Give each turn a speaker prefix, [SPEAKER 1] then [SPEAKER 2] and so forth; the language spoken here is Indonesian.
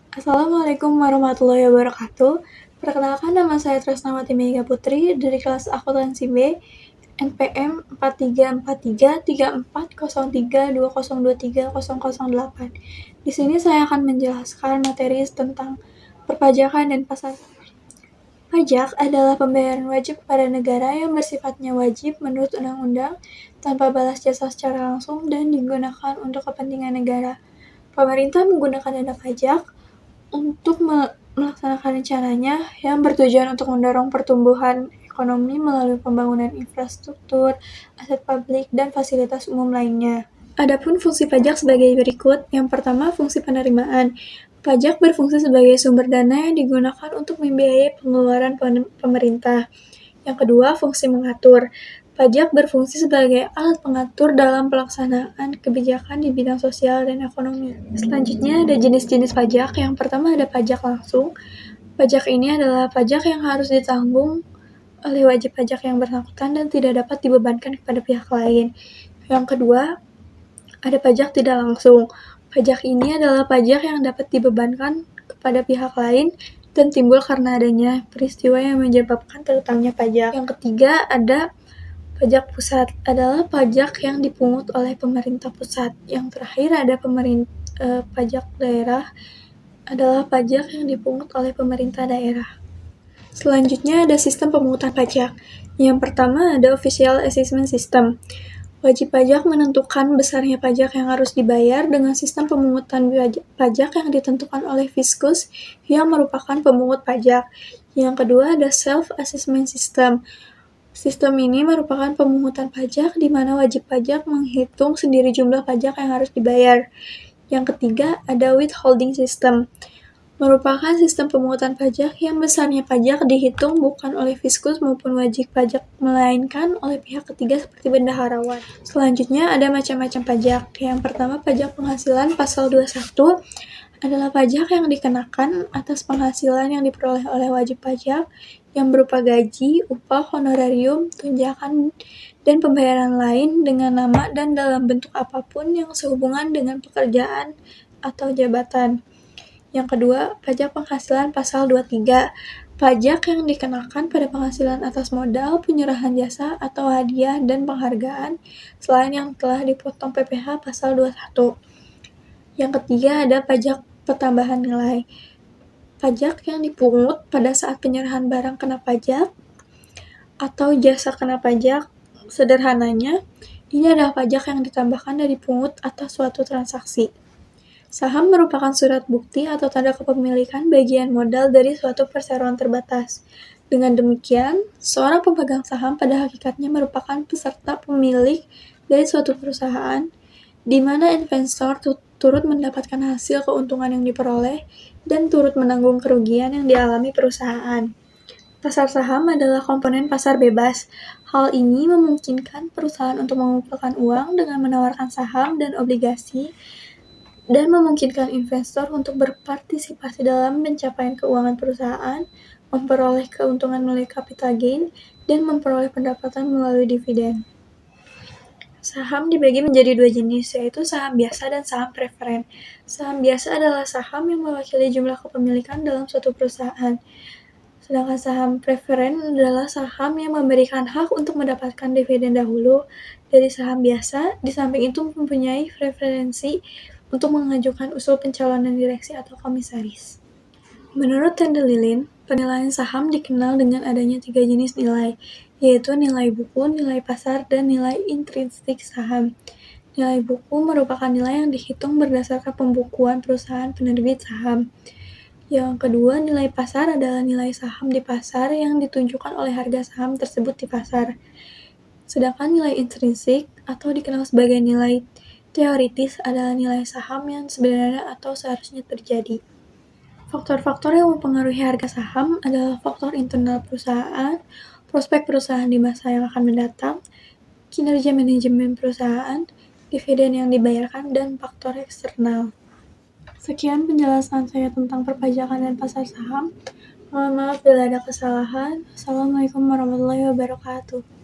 [SPEAKER 1] Assalamualaikum warahmatullahi wabarakatuh. Perkenalkan, nama saya Tresnawati Mega Putri dari kelas akuntansi B, NPM 4343340320230008. Di sini saya akan menjelaskan materi tentang perpajakan dan pasar. Pajak adalah pembayaran wajib kepada negara yang bersifatnya wajib menurut undang-undang, tanpa balas jasa secara langsung dan digunakan untuk kepentingan negara. Pemerintah menggunakan dana pajak untuk melaksanakan rencananya yang bertujuan untuk mendorong pertumbuhan ekonomi melalui pembangunan infrastruktur, aset publik, dan fasilitas umum lainnya. Adapun fungsi pajak sebagai berikut. Yang pertama, fungsi penerimaan. Pajak berfungsi sebagai sumber dana yang digunakan untuk membiayai pengeluaran pemerintah. Yang kedua, fungsi mengatur. Pajak berfungsi sebagai alat pengatur dalam pelaksanaan kebijakan di bidang sosial dan ekonomi. Selanjutnya ada jenis-jenis pajak. Yang pertama ada pajak langsung. Pajak ini adalah pajak yang harus ditanggung oleh wajib pajak yang bersangkutan dan tidak dapat dibebankan kepada pihak lain. Yang kedua, ada pajak tidak langsung. Pajak ini adalah pajak yang dapat dibebankan kepada pihak lain dan timbul karena adanya peristiwa yang menyebabkan terutangnya pajak. Yang ketiga ada pajak pusat, adalah pajak yang dipungut oleh pemerintah pusat. Yang terakhir ada pajak daerah, adalah pajak yang dipungut oleh pemerintah daerah. Selanjutnya ada sistem pemungutan pajak. Yang pertama ada Official Assessment System. Wajib pajak menentukan besarnya pajak yang harus dibayar dengan sistem pemungutan pajak yang ditentukan oleh Fiskus yang merupakan pemungut pajak. Yang kedua ada Self-Assessment System. Sistem ini merupakan pemungutan pajak di mana wajib pajak menghitung sendiri jumlah pajak yang harus dibayar. Yang ketiga ada Withholding System. Merupakan sistem pemungutan pajak yang besarnya pajak dihitung bukan oleh Fiskus maupun wajib pajak, melainkan oleh pihak ketiga seperti bendaharawan. Selanjutnya ada macam-macam pajak. Yang pertama pajak penghasilan pasal 21 adalah pajak yang dikenakan atas penghasilan yang diperoleh oleh wajib pajak yang berupa gaji, upah, honorarium, tunjangan, dan pembayaran lain dengan nama dan dalam bentuk apapun yang sehubungan dengan pekerjaan atau jabatan. Yang kedua, pajak penghasilan pasal 23. Pajak yang dikenakan pada penghasilan atas modal, penyerahan jasa, atau hadiah dan penghargaan selain yang telah dipotong PPh pasal 21. Yang ketiga ada pajak pertambahan nilai. Pajak yang dipungut pada saat penyerahan barang kena pajak atau jasa kena pajak. Sederhananya, ini adalah pajak yang ditambahkan dari pungut atas suatu transaksi. Saham merupakan surat bukti atau tanda kepemilikan bagian modal dari suatu perseroan terbatas. Dengan demikian, seorang pemegang saham pada hakikatnya merupakan peserta pemilik dari suatu perusahaan, di mana investor turut mendapatkan hasil keuntungan yang diperoleh dan turut menanggung kerugian yang dialami perusahaan. Pasar saham adalah komponen pasar bebas. Hal ini memungkinkan perusahaan untuk mengumpulkan uang dengan menawarkan saham dan obligasi, dan memungkinkan investor untuk berpartisipasi dalam pencapaian keuangan perusahaan, memperoleh keuntungan melalui capital gain, dan memperoleh pendapatan melalui dividen. Saham dibagi menjadi dua jenis, yaitu saham biasa dan saham preferen. Saham biasa adalah saham yang mewakili jumlah kepemilikan dalam suatu perusahaan. Sedangkan saham preferen adalah saham yang memberikan hak untuk mendapatkan dividen dahulu dari saham biasa, di samping itu mempunyai preferensi untuk mengajukan usul pencalonan direksi atau komisaris. Menurut Tendelilin, penilaian saham dikenal dengan adanya 3 jenis nilai, yaitu nilai buku, nilai pasar, dan nilai intrinsik saham. Nilai buku merupakan nilai yang dihitung berdasarkan pembukuan perusahaan penerbit saham. Yang kedua, nilai pasar adalah nilai saham di pasar yang ditunjukkan oleh harga saham tersebut di pasar. Sedangkan nilai intrinsik atau dikenal sebagai nilai teoritis adalah nilai saham yang sebenarnya atau seharusnya terjadi. Faktor-faktor yang mempengaruhi harga saham adalah faktor internal perusahaan, prospek perusahaan di masa yang akan mendatang, kinerja manajemen perusahaan, dividen yang dibayarkan, dan faktor eksternal. Sekian penjelasan saya tentang perpajakan dan pasar saham. Mohon maaf bila ada kesalahan. Assalamualaikum warahmatullahi wabarakatuh.